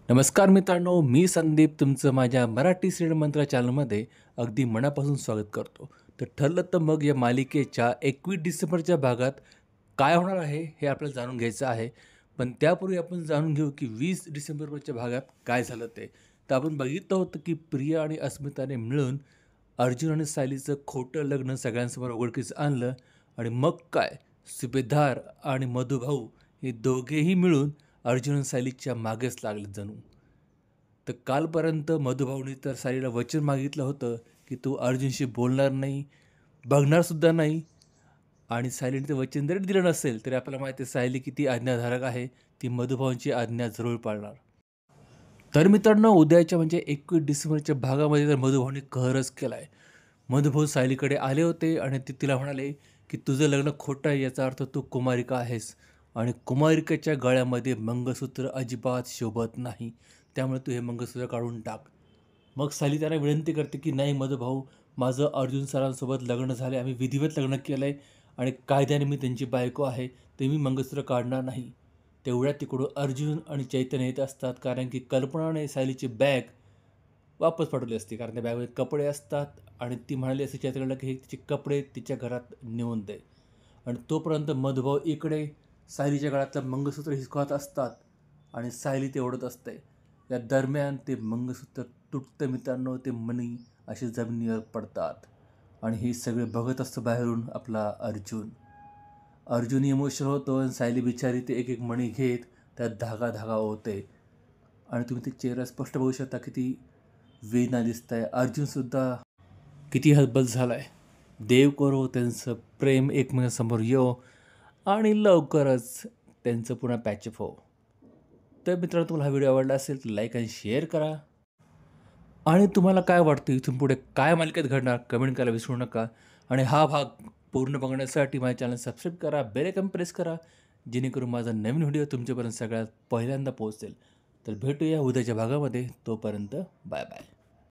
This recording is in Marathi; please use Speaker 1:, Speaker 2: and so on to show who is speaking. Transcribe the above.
Speaker 1: नमस्कार मित्रांनो, मी संदीप तुमचं माझ्या मराठी सिनेमा मंत्रा चॅनलमध्ये अगदी मनापासून स्वागत करतो. तर ठरलं तर मग या मालिकेच्या 21 डिसेंबरच्या भागात काय होणार आहे हे आपल्याला जाणून घ्यायचं आहे. पण त्यापूर्वी आपण जाणून घेऊ की 20 डिसेंबरच्या भागात काय झालं ते. तर आपण बघितलं होतं की प्रिया आणि अस्मिताने मिळून अर्जुन आणि सायलीचं खोटं लग्न सगळ्यांसमोर उघडकीस आणलं आणि मग काय सुभेदार आणि मधुभाऊ हे दोघेही मिळून अर्जुन आणि सायलीच्या मागेच लागले जणू. तर कालपर्यंत मधुभाऊनी तर सायलीला वचन मागितलं होतं की तू अर्जुनशी बोलणार नाही, बघणारसुद्धा नाही. आणि सायलीने ते वचन जरी दिलं नसेल तरी आपल्याला माहिती आहे सायली किती आज्ञाधारक आहे. ती मधुभाऊंची आज्ञा जरूर पाळणार. तर मित्रांनो, उद्याच्या म्हणजे 21 डिसेंबरच्या भागामध्ये तर मधुभाऊने कहरच केला आहे. मधुभाऊ सायलीकडे आले होते आणि ते तिला म्हणाले की तुझं लग्न खोटं आहे, याचा अर्थ तू कुमारिका आहेस आणि कुमारिकेच्या गळ्यामध्ये मंगळसूत्र अजिबात शोभत नाही, त्यामुळे तू हे मंगळसूत्र काढून टाक. मग सायली त्यांना विनंती करते की नाही मधुभाऊ, माझं अर्जुन सरांसोबत लग्न झालं, आम्ही विधिवत लग्न केलं आहे आणि कायद्याने मी त्यांची बायको आहे, ते मी मंगळसूत्र काढणार नाही. तेवढ्यात तिकडून अर्जुन आणि चैतन्य येत असतात, कारण की कल्पनाने सायलीची बॅग वापस पाठवली असते, कारण त्या बॅगमध्ये कपडे असतात आणि ती म्हणाली असते चैतन्याला की हे तिचे कपडे तिच्या घरात नेऊन दे. आणि तोपर्यंत मधुभाऊ इकडे सायलीच्या गळ्यातलं मंगळसूत्र हिसकत असतात आणि सायली ते ओढत असते. या दरम्यान ते मंगळसूत्र तुटतं मित्रांनो, ते मणी असे जमिनीवर पडतात आणि हे सगळे बघत असतं बाहेरून आपला अर्जुन. अर्जुन इमोशनल होतो आणि सायली बिचारी ते एक एक मणी घेत त्यात धागा धागा होते आणि तुम्ही ते चेहरा स्पष्ट बघू शकता, किती वेदना दिसत आहे. अर्जुनसुद्धा किती हतबल झाला आहे. देव करो त्यांचं प्रेम एकमेकांसमोर येवो आणि लवकरच त्यांचं पुन्हा पॅचअप हो. तर मित्रांनो, तुम्हाला हा व्हिडिओ आवडला असेल तर लाईक आणि शेअर करा. आणि तुम्हाला काय वाटतं इथून पुढे काय मालिकेत घडणार कमेंट करायला विसरू नका. आणि हा भाग पूर्ण बघण्यासाठी माझ्या चॅनल सबस्क्राईब करा, बेल आयकॉन प्रेस करा, जेणेकरून माझा नवीन व्हिडिओ तुमच्यापर्यंत सगळ्यात पहिल्यांदा पोहोचेल. तर भेटूया उद्याच्या भागामध्ये. तोपर्यंत बाय बाय.